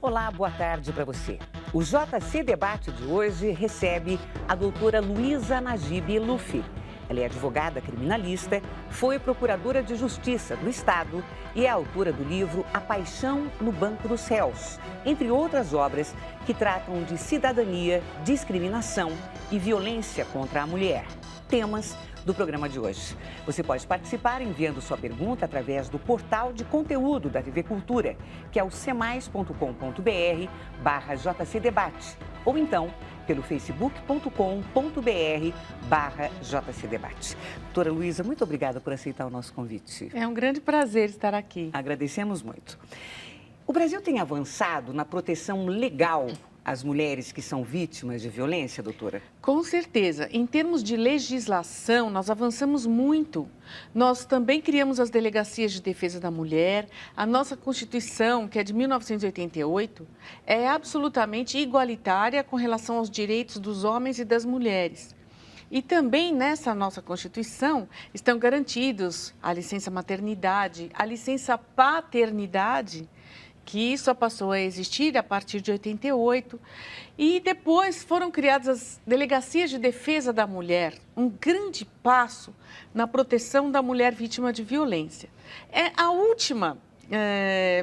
Olá, boa tarde para você. O JC Debate de hoje recebe a doutora Luísa Najib Lufi. Ela é advogada criminalista, foi procuradora de Justiça do Estado e é autora do livro A Paixão no Banco dos Réus, entre outras obras que tratam de cidadania, discriminação e violência contra a mulher. Temas do programa de hoje. Você pode participar enviando sua pergunta através do portal de conteúdo da TV Cultura, que é o cemais.com.br/JC Debate, ou então pelo facebook.com.br/JC Debate. Doutora Luísa, muito obrigada por aceitar o nosso convite. É um grande prazer estar aqui. Agradecemos muito. O Brasil tem avançado na proteção legal às mulheres que são vítimas de violência, doutora? Com certeza. Em termos de legislação, nós avançamos muito. Nós também criamos as delegacias de defesa da mulher. A nossa Constituição, que é de 1988, é absolutamente igualitária com relação aos direitos dos homens e das mulheres. E também nessa nossa Constituição estão garantidos a licença maternidade, a licença paternidade, que só passou a existir a partir de 88. E depois foram criadas as delegacias de defesa da mulher, um grande passo na proteção da mulher vítima de violência. É a última,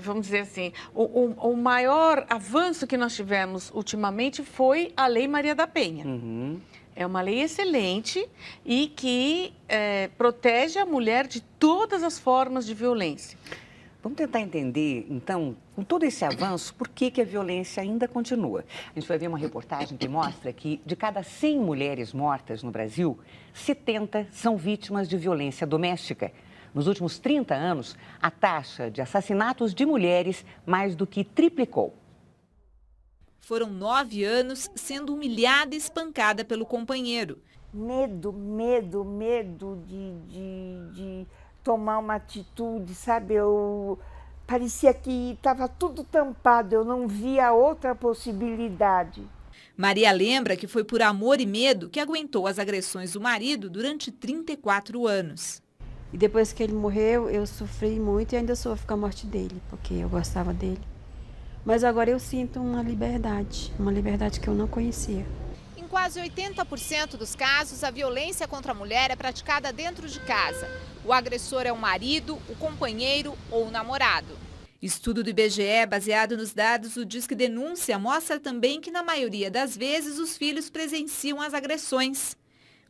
vamos dizer assim, o maior avanço que nós tivemos ultimamente foi a Lei Maria da Penha. É uma lei excelente e que protege a mulher de todas as formas de violência. Vamos tentar entender, então, com todo esse avanço, por que a violência ainda continua. A gente vai ver uma reportagem que mostra que de cada 100 mulheres mortas no Brasil, 70 são vítimas de violência doméstica. Nos últimos 30 anos, a taxa de assassinatos de mulheres mais do que triplicou. Foram 9 anos sendo humilhada e espancada pelo companheiro. Medo de tomar uma atitude, sabe? Parecia que estava tudo tampado, eu não via outra possibilidade. Maria lembra que foi por amor e medo que aguentou as agressões do marido durante 34 anos. E depois que ele morreu, eu sofri muito e ainda sofro com a morte dele, porque eu gostava dele. Mas agora eu sinto uma liberdade que eu não conhecia. Em quase 80% dos casos, a violência contra a mulher é praticada dentro de casa. O agressor é o marido, o companheiro ou o namorado. Estudo do IBGE, baseado nos dados do Disque Denúncia, mostra também que, na maioria das vezes, os filhos presenciam as agressões.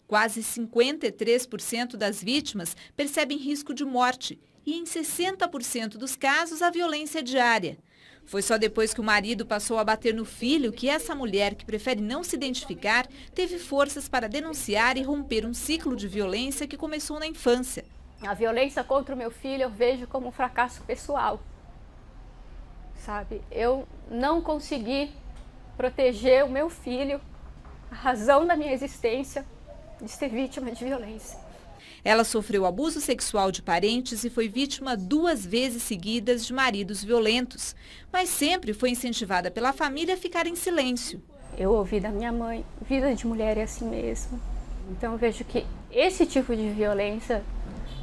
Quase 53% das vítimas percebem risco de morte e, em 60% dos casos, a violência é diária. Foi só depois que o marido passou a bater no filho que essa mulher, que prefere não se identificar, teve forças para denunciar e romper um ciclo de violência que começou na infância. A violência contra o meu filho eu vejo como um fracasso pessoal, sabe? Eu não consegui proteger o meu filho, a razão da minha existência, de ser vítima de violência. Ela sofreu abuso sexual de parentes e foi vítima 2 vezes seguidas de maridos violentos, mas sempre foi incentivada pela família a ficar em silêncio. Eu ouvi da minha mãe, vida de mulher é assim mesmo. Então eu vejo que esse tipo de violência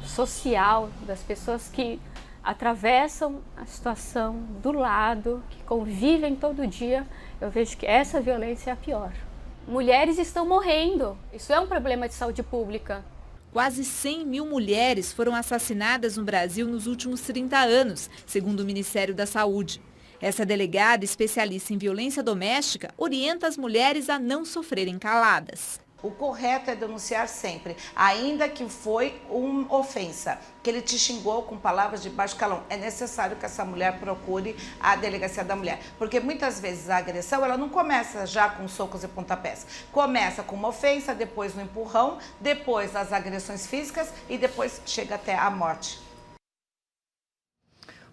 social das pessoas que atravessam a situação do lado, que convivem todo dia, eu vejo que essa violência é a pior. Mulheres estão morrendo, isso é um problema de saúde pública. Quase 100 mil mulheres foram assassinadas no Brasil nos últimos 30 anos, segundo o Ministério da Saúde. Essa delegada, especialista em violência doméstica, orienta as mulheres a não sofrerem caladas. O correto é denunciar sempre, ainda que foi uma ofensa, que ele te xingou com palavras de baixo calão. É necessário que essa mulher procure a delegacia da mulher, porque muitas vezes a agressão ela não começa já com socos e pontapés. Começa com uma ofensa, depois no empurrão, depois as agressões físicas e depois chega até a morte.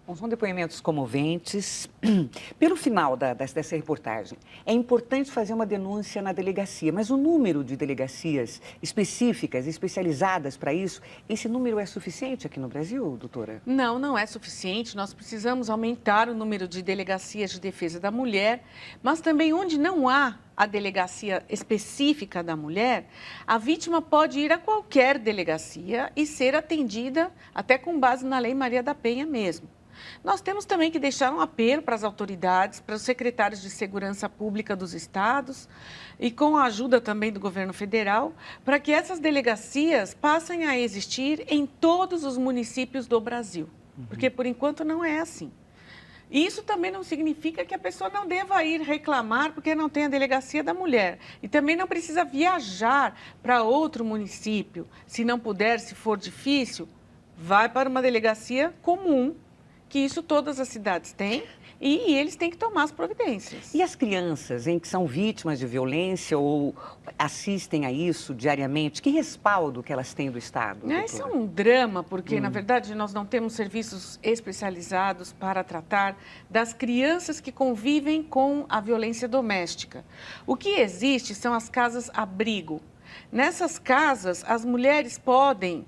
Bom, são depoimentos comoventes. Pelo final dessa reportagem, é importante fazer uma denúncia na delegacia, mas o número de delegacias específicas, especializadas para isso, esse número é suficiente aqui no Brasil, doutora? Não, não é suficiente. Nós precisamos aumentar o número de delegacias de defesa da mulher, mas também onde não há a delegacia específica da mulher, a vítima pode ir a qualquer delegacia e ser atendida até com base na Lei Maria da Penha mesmo. Nós temos também que deixar um apelo para as autoridades, para os secretários de segurança pública dos estados e com a ajuda também do governo federal, para que essas delegacias passem a existir em todos os municípios do Brasil. Porque, por enquanto, não é assim. Isso também não significa que a pessoa não deva ir reclamar porque não tem a delegacia da mulher. E também não precisa viajar para outro município. Se não puder, se for difícil, vai para uma delegacia comum, que isso todas as cidades têm, e eles têm que tomar as providências. E as crianças, em que são vítimas de violência ou assistem a isso diariamente, que respaldo que elas têm do Estado? Isso é um drama, porque, na verdade, nós não temos serviços especializados para tratar das crianças que convivem com a violência doméstica. O que existe são as casas-abrigo. Nessas casas, as mulheres podem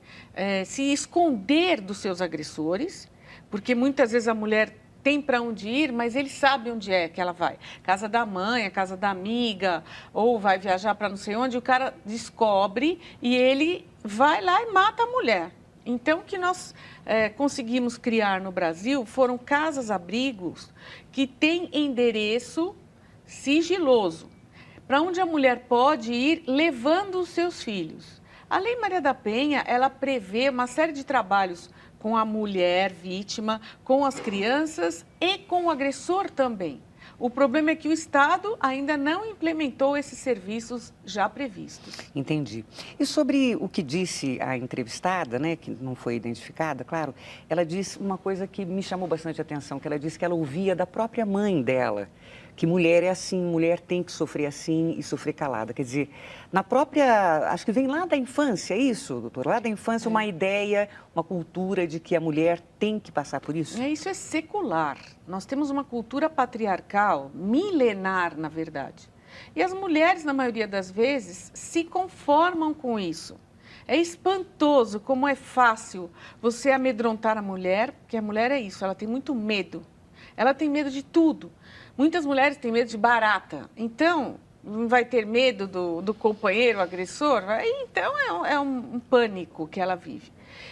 se esconder dos seus agressores, porque muitas vezes a mulher tem para onde ir, mas ele sabe onde é que ela vai. Casa da mãe, a casa da amiga, ou vai viajar para não sei onde, o cara descobre e ele vai lá e mata a mulher. Então, o que nós conseguimos criar no Brasil foram casas-abrigos que têm endereço sigiloso, para onde a mulher pode ir levando os seus filhos. A Lei Maria da Penha, ela prevê uma série de trabalhos com a mulher vítima, com as crianças e com o agressor também. O problema é que o Estado ainda não implementou esses serviços já previstos. Entendi. E sobre o que disse a entrevistada, né, que não foi identificada, claro, ela disse uma coisa que me chamou bastante atenção, que ela disse que ela ouvia da própria mãe dela, que mulher é assim, mulher tem que sofrer assim e sofrer calada. Quer dizer, na própria, acho que vem lá da infância, é isso, doutor? Lá da infância, uma ideia, uma cultura de que a mulher tem que passar por isso? Isso é secular. Nós temos uma cultura patriarcal, milenar, na verdade. E as mulheres, na maioria das vezes, se conformam com isso. É espantoso como é fácil você amedrontar a mulher, porque a mulher é isso, ela tem muito medo. Ela tem medo de tudo. Muitas mulheres têm medo de barata. Então, vai ter medo do companheiro agressor? Então, é um pânico que ela vive.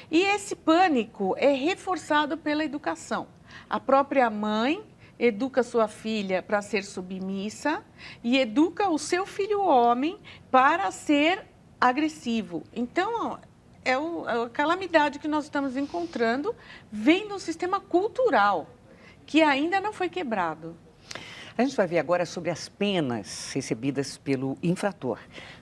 E esse pânico é reforçado pela educação. A própria mãe educa sua filha para ser submissa e educa o seu filho homem para ser agressivo. Então, é a calamidade que nós estamos encontrando, vem do sistema cultural, que ainda não foi quebrado. A gente vai ver agora sobre as penas recebidas pelo infrator.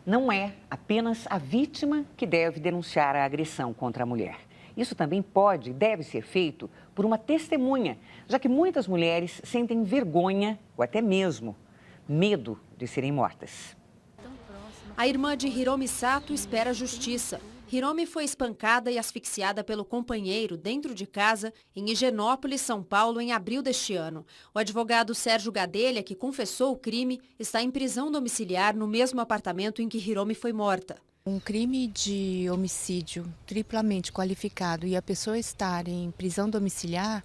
Não é apenas a vítima que deve denunciar a agressão contra a mulher. Isso também pode e deve ser feito por uma testemunha, já que muitas mulheres sentem vergonha ou até mesmo medo de serem mortas. A irmã de Hiromi Sato espera justiça. Hiromi foi espancada e asfixiada pelo companheiro dentro de casa em Higienópolis, São Paulo, em abril deste ano. O advogado Sérgio Gadelha, que confessou o crime, está em prisão domiciliar no mesmo apartamento em que Hiromi foi morta. Um crime de homicídio triplamente qualificado e a pessoa estar em prisão domiciliar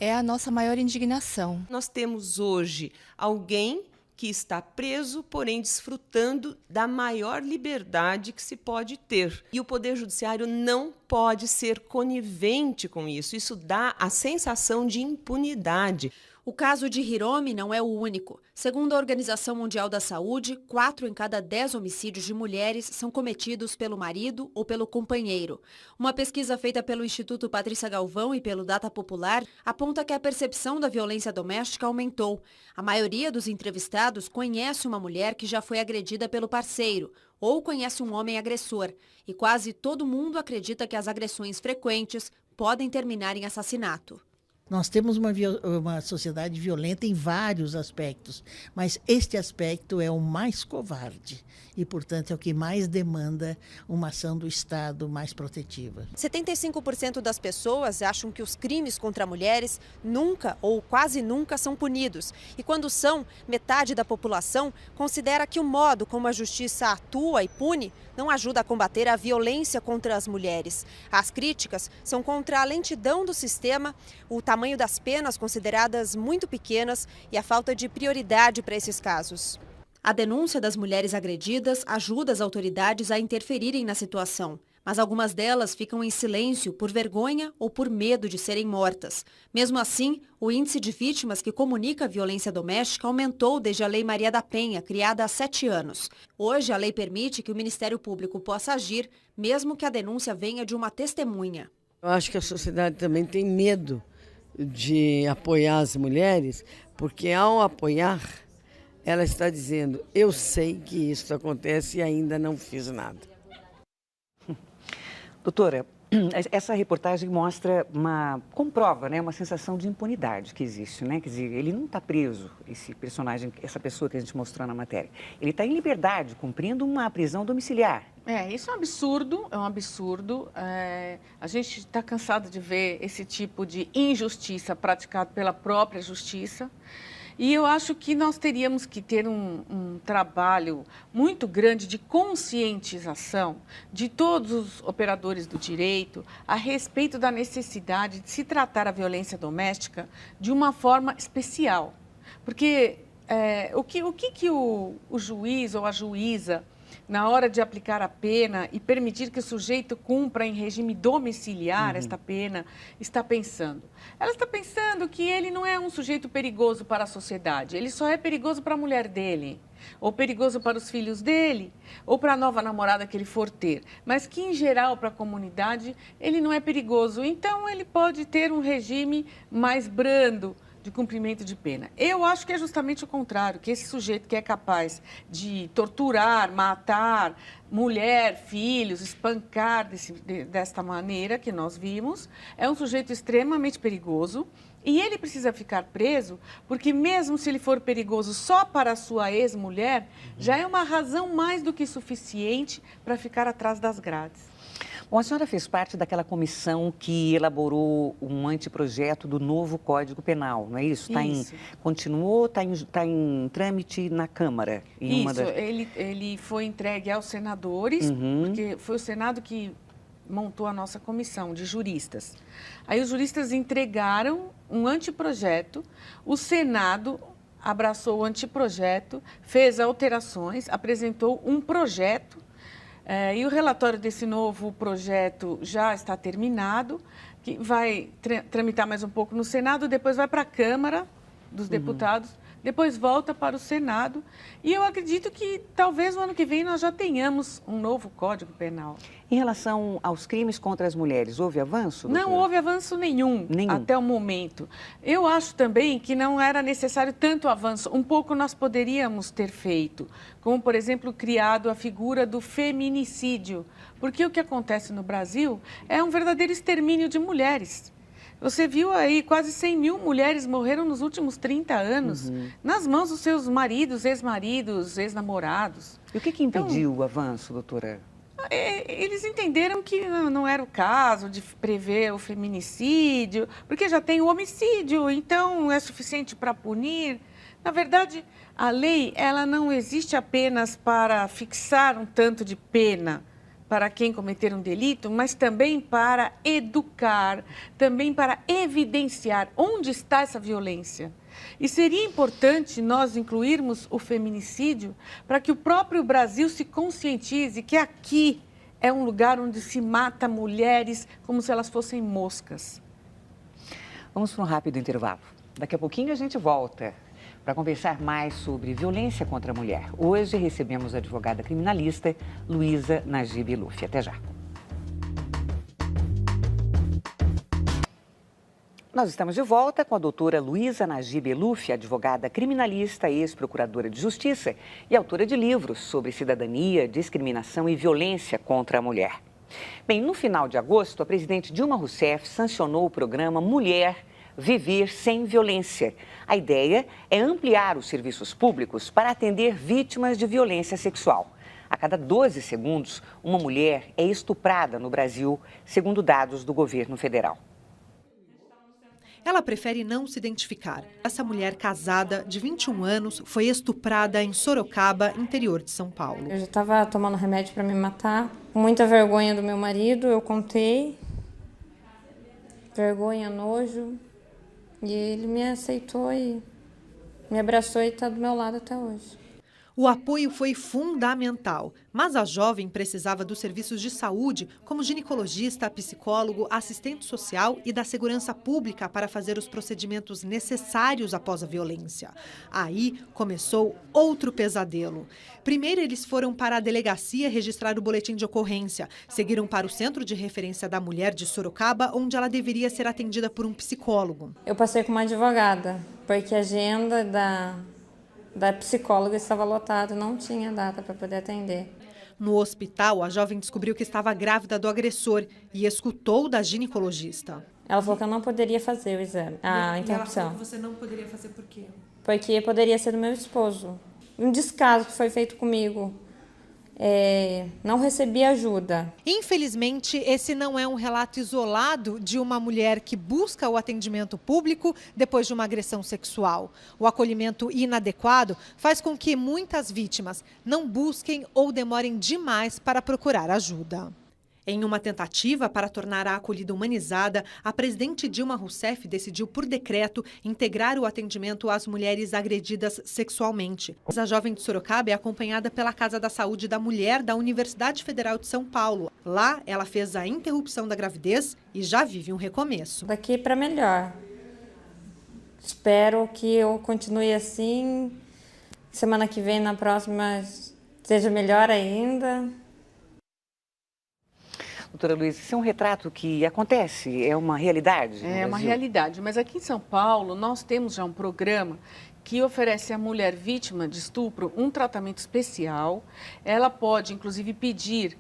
é a nossa maior indignação. Nós temos hoje alguém que está preso, porém desfrutando da maior liberdade que se pode ter. E o Poder Judiciário não pode ser conivente com isso. Isso dá a sensação de impunidade. O caso de Hiromi não é o único. Segundo a Organização Mundial da Saúde, 4 em cada 10 homicídios de mulheres são cometidos pelo marido ou pelo companheiro. Uma pesquisa feita pelo Instituto Patrícia Galvão e pelo Data Popular aponta que a percepção da violência doméstica aumentou. A maioria dos entrevistados conhece uma mulher que já foi agredida pelo parceiro ou conhece um homem agressor. E quase todo mundo acredita que as agressões frequentes podem terminar em assassinato. Nós temos uma sociedade violenta em vários aspectos, mas este aspecto é o mais covarde e, portanto, é o que mais demanda uma ação do Estado mais protetiva. 75% das pessoas acham que os crimes contra mulheres nunca ou quase nunca são punidos. E quando são, metade da população considera que o modo como a justiça atua e pune não ajuda a combater a violência contra as mulheres. As críticas são contra a lentidão do sistema, o tamanho das penas consideradas muito pequenas e a falta de prioridade para esses casos. A denúncia das mulheres agredidas ajuda as autoridades a interferirem na situação, Mas algumas delas ficam em silêncio por vergonha ou por medo de serem mortas. Mesmo assim, o índice de vítimas que comunica a violência doméstica aumentou desde a Lei Maria da Penha, criada há 7 anos. Hoje, a lei permite que o Ministério Público possa agir, mesmo que a denúncia venha de uma testemunha. Eu acho que a sociedade também tem medo de apoiar as mulheres, porque ao apoiar, ela está dizendo, eu sei que isso acontece e ainda não fiz nada. Doutora, essa reportagem comprova, né, uma sensação de impunidade que existe, né? Quer dizer, ele não está preso, esse personagem, essa pessoa que a gente mostrou na matéria. Ele está em liberdade, cumprindo uma prisão domiciliar. Isso é um absurdo, a gente está cansado de ver esse tipo de injustiça praticado pela própria justiça. E eu acho que nós teríamos que ter um trabalho muito grande de conscientização de todos os operadores do direito a respeito da necessidade de se tratar a violência doméstica de uma forma especial. Porque o que o juiz ou a juíza, na hora de aplicar a pena e permitir que o sujeito cumpra em regime domiciliar esta pena, está pensando? Ela está pensando que ele não é um sujeito perigoso para a sociedade, ele só é perigoso para a mulher dele, ou perigoso para os filhos dele, ou para a nova namorada que ele for ter, mas que, em geral, para a comunidade, ele não é perigoso. Então, ele pode ter um regime mais brando de cumprimento de pena. Eu acho que é justamente o contrário, que esse sujeito que é capaz de torturar, matar mulher, filhos, espancar desta maneira que nós vimos, é um sujeito extremamente perigoso e ele precisa ficar preso porque mesmo se ele for perigoso só para a sua ex-mulher, já é uma razão mais do que suficiente para ficar atrás das grades. Bom, a senhora fez parte daquela comissão que elaborou um anteprojeto do novo Código Penal, não é isso? Está em trâmite na Câmara. Ele foi entregue aos senadores, porque foi o Senado que montou a nossa comissão de juristas. Aí os juristas entregaram um anteprojeto, o Senado abraçou o anteprojeto, fez alterações, apresentou um projeto. E o relatório desse novo projeto já está terminado, que vai tramitar mais um pouco no Senado, depois vai para a Câmara dos Deputados, depois volta para o Senado. E eu acredito que talvez no ano que vem nós já tenhamos um novo Código Penal. Em relação aos crimes contra as mulheres, houve avanço, doutora? Não houve avanço nenhum até o momento. Eu acho também que não era necessário tanto avanço. Um pouco nós poderíamos ter feito, como, por exemplo, criado a figura do feminicídio. Porque o que acontece no Brasil é um verdadeiro extermínio de mulheres. Você viu aí, quase 100 mil mulheres morreram nos últimos 30 anos, nas mãos dos seus maridos, ex-maridos, ex-namorados. E o que impediu o avanço, doutora? Eles entenderam que não era o caso de prever o feminicídio, porque já tem o homicídio, então é suficiente para punir. Na verdade, a lei ela não existe apenas para fixar um tanto de pena para quem cometer um delito, mas também para educar, também para evidenciar onde está essa violência. E seria importante nós incluirmos o feminicídio para que o próprio Brasil se conscientize que aqui é um lugar onde se mata mulheres como se elas fossem moscas. Vamos para um rápido intervalo. Daqui a pouquinho a gente volta para conversar mais sobre violência contra a mulher. Hoje recebemos a advogada criminalista Luísa Najib Lufi. Até já. Nós estamos de volta com a doutora Luísa Najib Lufi, advogada criminalista, ex-procuradora de justiça e autora de livros sobre cidadania, discriminação e violência contra a mulher. Bem, no final de agosto, a presidente Dilma Rousseff sancionou o programa Mulher Viver Sem Violência. A ideia é ampliar os serviços públicos para atender vítimas de violência sexual. A cada 12 segundos, uma mulher é estuprada no Brasil, segundo dados do governo federal. Ela prefere não se identificar. Essa mulher casada, de 21 anos, foi estuprada em Sorocaba, interior de São Paulo. Eu já estava tomando remédio para me matar. Com muita vergonha do meu marido, eu contei. Vergonha, nojo. E ele me aceitou e me abraçou e está do meu lado até hoje. O apoio foi fundamental, mas a jovem precisava dos serviços de saúde, como ginecologista, psicólogo, assistente social e da segurança pública para fazer os procedimentos necessários após a violência. Aí começou outro pesadelo. Primeiro, eles foram para a delegacia registrar o boletim de ocorrência. Seguiram para o Centro de Referência da Mulher de Sorocaba, onde ela deveria ser atendida por um psicólogo. Eu passei com uma advogada, porque a agenda da psicóloga estava lotada, não tinha data para poder atender. No hospital, a jovem descobriu que estava grávida do agressor e escutou da ginecologista. Ela falou que eu não poderia fazer o exame, a interrupção. Ela falou que você não poderia fazer por quê? Porque poderia ser do meu esposo. Um descaso que foi feito comigo. Não recebi ajuda. Infelizmente, esse não é um relato isolado de uma mulher que busca o atendimento público depois de uma agressão sexual. O acolhimento inadequado faz com que muitas vítimas não busquem ou demorem demais para procurar ajuda. Em uma tentativa para tornar a acolhida humanizada, a presidente Dilma Rousseff decidiu, por decreto, integrar o atendimento às mulheres agredidas sexualmente. A jovem de Sorocaba é acompanhada pela Casa da Saúde da Mulher da Universidade Federal de São Paulo. Lá, ela fez a interrupção da gravidez e já vive um recomeço. Daqui para melhor. Espero que eu continue assim. Semana que vem, na próxima, seja melhor ainda. Doutora Luísa, isso é um retrato que acontece, é uma realidade? É uma realidade, mas aqui em São Paulo nós temos já um programa que oferece à mulher vítima de estupro um tratamento especial. Ela pode, inclusive, pedir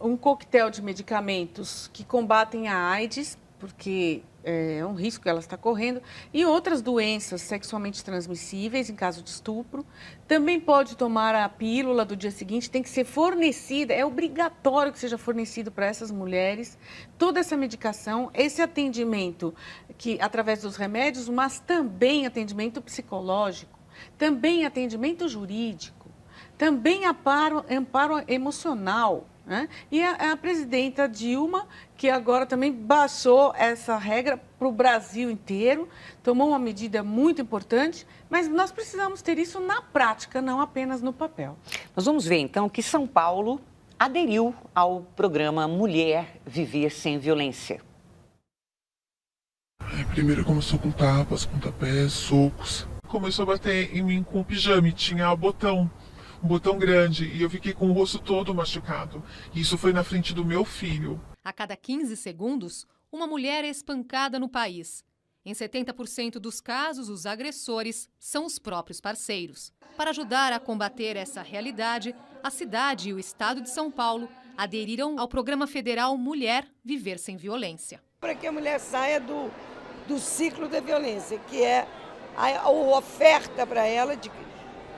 um coquetel de medicamentos que combatem a AIDS, porque é um risco que ela está correndo, e outras doenças sexualmente transmissíveis em caso de estupro. Também pode tomar a pílula do dia seguinte, tem que ser fornecida, é obrigatório que seja fornecido para essas mulheres toda essa medicação, esse atendimento que através dos remédios, mas também atendimento psicológico, também atendimento jurídico, também amparo emocional. Né? E a presidenta Dilma, que agora também baixou essa regra para o Brasil inteiro, tomou uma medida muito importante, mas nós precisamos ter isso na prática, não apenas no papel. Nós vamos ver, então, que São Paulo aderiu ao programa Mulher Viver Sem Violência. Primeiro começou com tapas, pontapés, socos. Começou a bater em mim com o pijama, tinha um botão grande, e eu fiquei com o rosto todo machucado. E isso foi na frente do meu filho. A cada 15 segundos, uma mulher é espancada no país. Em 70% dos casos, os agressores são os próprios parceiros. Para ajudar a combater essa realidade, a cidade e o estado de São Paulo aderiram ao Programa Federal Mulher Viver Sem Violência. Para que a mulher saia do ciclo da violência, que é a oferta para ela de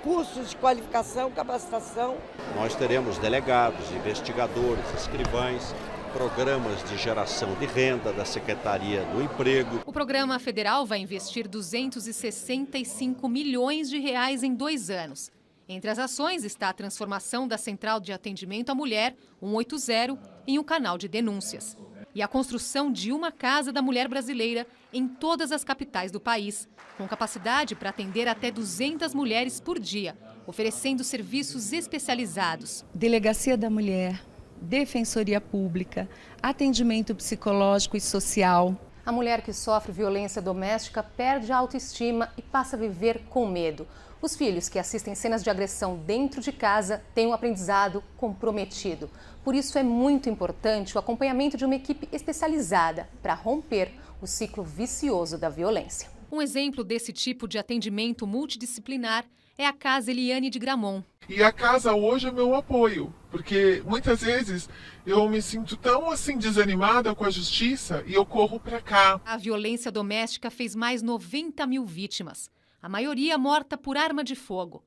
cursos de qualificação, capacitação. Nós teremos delegados, investigadores, escrivães, programas de geração de renda da Secretaria do Emprego. O programa federal vai investir 265 milhões de reais em 2 anos. Entre as ações está a transformação da Central de Atendimento à Mulher, 180, em um canal de denúncias. E a construção de uma Casa da Mulher Brasileira em todas as capitais do país, com capacidade para atender até 200 mulheres por dia, oferecendo serviços especializados. Delegacia da Mulher, Defensoria Pública, atendimento psicológico e social. A mulher que sofre violência doméstica perde a autoestima e passa a viver com medo. Os filhos que assistem cenas de agressão dentro de casa têm um aprendizado comprometido. Por isso é muito importante o acompanhamento de uma equipe especializada para romper o ciclo vicioso da violência. Um exemplo desse tipo de atendimento multidisciplinar é a Casa Eliane de Gramont. E a casa hoje é meu apoio, porque muitas vezes eu me sinto tão desanimada com a justiça e eu corro para cá. A violência doméstica fez mais 90 mil vítimas, a maioria morta por arma de fogo.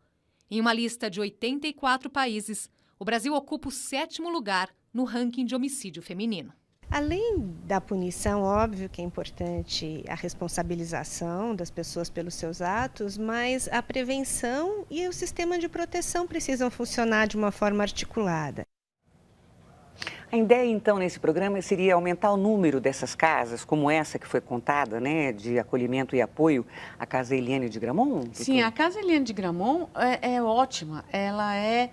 Em uma lista de 84 países, o Brasil ocupa o 7º lugar no ranking de homicídio feminino. Além da punição, óbvio que é importante a responsabilização das pessoas pelos seus atos, mas a prevenção e o sistema de proteção precisam funcionar de uma forma articulada. A ideia, então, nesse programa seria aumentar o número dessas casas, como essa que foi contada, né, de acolhimento e apoio, a Casa Eliane de Gramont? Sim, a Casa Eliane de Gramont é ótima. Ela é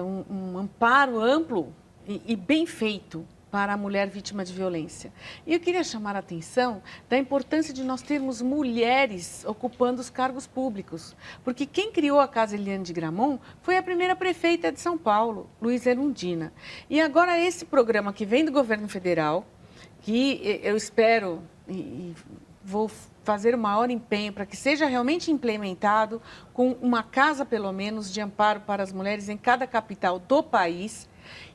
um amparo amplo e bem feito para a mulher vítima de violência. E eu queria chamar a atenção da importância de nós termos mulheres ocupando os cargos públicos, porque quem criou a Casa Eliane de Gramont foi a primeira prefeita de São Paulo, Luísa Erundina. E agora esse programa que vem do governo federal, que eu espero e vou fazer o maior empenho para que seja realmente implementado com uma casa, pelo menos, de amparo para as mulheres em cada capital do país.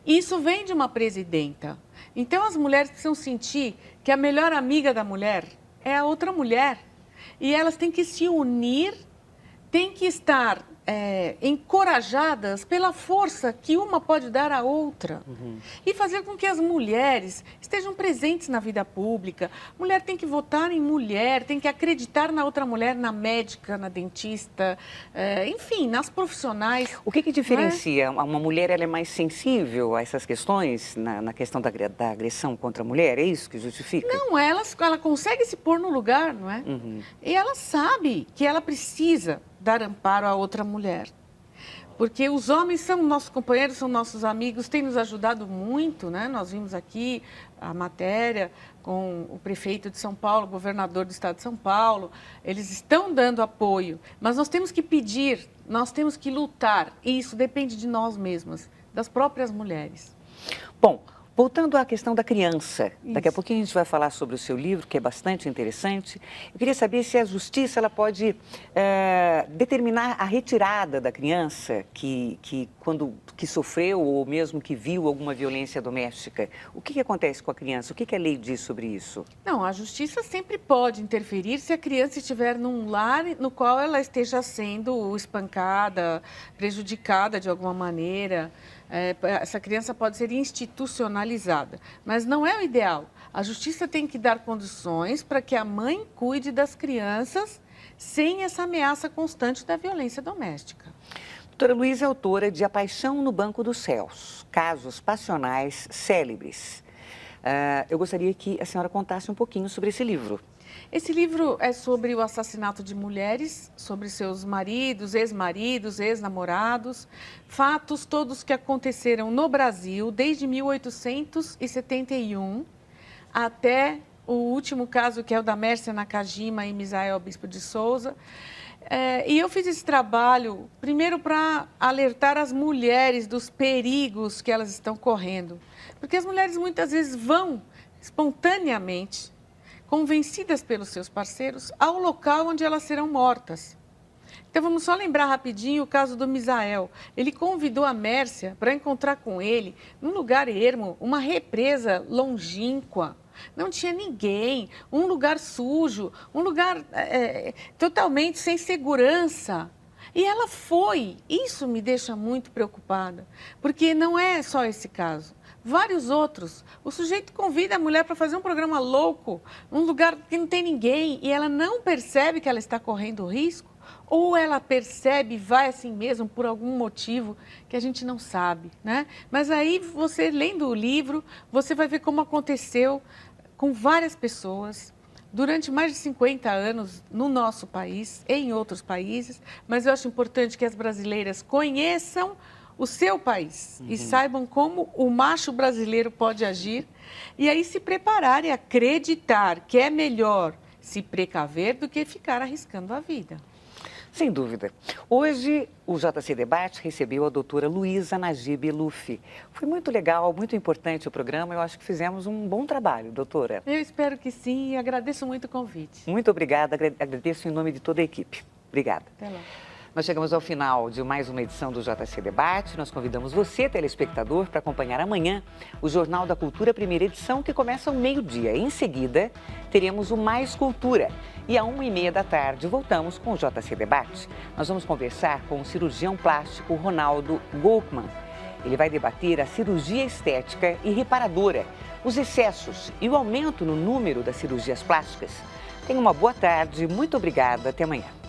Isso vem de uma presidenta. Então, as mulheres precisam sentir que a melhor amiga da mulher é a outra mulher. E elas têm que se unir, têm que estar encorajadas pela força que uma pode dar à outra. E fazer com que as mulheres estejam presentes na vida pública. Mulher tem que votar em mulher, tem que acreditar na outra mulher, na médica, na dentista, enfim, nas profissionais. O que diferencia? Uma mulher ela é mais sensível a essas questões, na questão da agressão contra a mulher? É isso que justifica? Não, ela consegue se pôr no lugar, não é? E ela sabe que ela precisa dar amparo a outra mulher. Porque os homens são nossos companheiros, são nossos amigos, têm nos ajudado muito, né? Nós vimos aqui a matéria com o prefeito de São Paulo, o governador do estado de São Paulo. Eles estão dando apoio, mas nós temos que pedir, nós temos que lutar. E isso depende de nós mesmas, das próprias mulheres. Bom, voltando à questão da criança, daqui a pouquinho a gente vai falar sobre o seu livro, que é bastante interessante. Eu queria saber se a justiça ela pode determinar a retirada da criança que sofreu ou mesmo que viu alguma violência doméstica. O que acontece com a criança? O que a lei diz sobre isso? Não, a justiça sempre pode interferir se a criança estiver num lar no qual ela esteja sendo espancada, prejudicada de alguma maneira. Essa criança pode ser institucionalizada, mas não é o ideal. A justiça tem que dar condições para que a mãe cuide das crianças sem essa ameaça constante da violência doméstica. Doutora Luísa é autora de A Paixão no Banco dos Céus, casos passionais célebres. Eu gostaria que a senhora contasse um pouquinho sobre esse livro. Esse livro é sobre o assassinato de mulheres, sobre seus maridos, ex-maridos, ex-namorados, fatos todos que aconteceram no Brasil desde 1871 até o último caso, que é o da Mércia Nakajima e Misael Bispo de Souza. E eu fiz esse trabalho, primeiro, para alertar as mulheres dos perigos que elas estão correndo. Porque as mulheres muitas vezes vão espontaneamente, convencidas pelos seus parceiros, ao local onde elas serão mortas. Então, vamos só lembrar rapidinho o caso do Misael. Ele convidou a Mércia para encontrar com ele, num lugar ermo, uma represa longínqua. Não tinha ninguém, um lugar sujo, um lugar totalmente sem segurança. E ela foi. Isso me deixa muito preocupada, porque não é só esse caso. Vários outros. O sujeito convida a mulher para fazer um programa louco, num lugar que não tem ninguém, e ela não percebe que ela está correndo risco, ou ela percebe e vai assim mesmo por algum motivo que a gente não sabe, né? Mas aí você, lendo o livro, você vai ver como aconteceu com várias pessoas durante mais de 50 anos no nosso país e em outros países, mas eu acho importante que as brasileiras conheçam o seu país e saibam como o macho brasileiro pode agir e aí se preparar e acreditar que é melhor se precaver do que ficar arriscando a vida. Sem dúvida. Hoje, o JC Debate recebeu a doutora Luísa Najib Lufi. Foi muito legal, muito importante o programa. Eu acho que fizemos um bom trabalho, doutora. Eu espero que sim e agradeço muito o convite. Muito obrigada, agradeço em nome de toda a equipe. Obrigada. Até lá. Nós chegamos ao final de mais uma edição do JC Debate. Nós convidamos você, telespectador, para acompanhar amanhã o Jornal da Cultura, primeira edição, que começa ao meio-dia. Em seguida, teremos o Mais Cultura. E às 1h30 da tarde, voltamos com o JC Debate. Nós vamos conversar com o cirurgião plástico Ronaldo Goldman. Ele vai debater a cirurgia estética e reparadora, os excessos e o aumento no número das cirurgias plásticas. Tenha uma boa tarde, muito obrigada, até amanhã.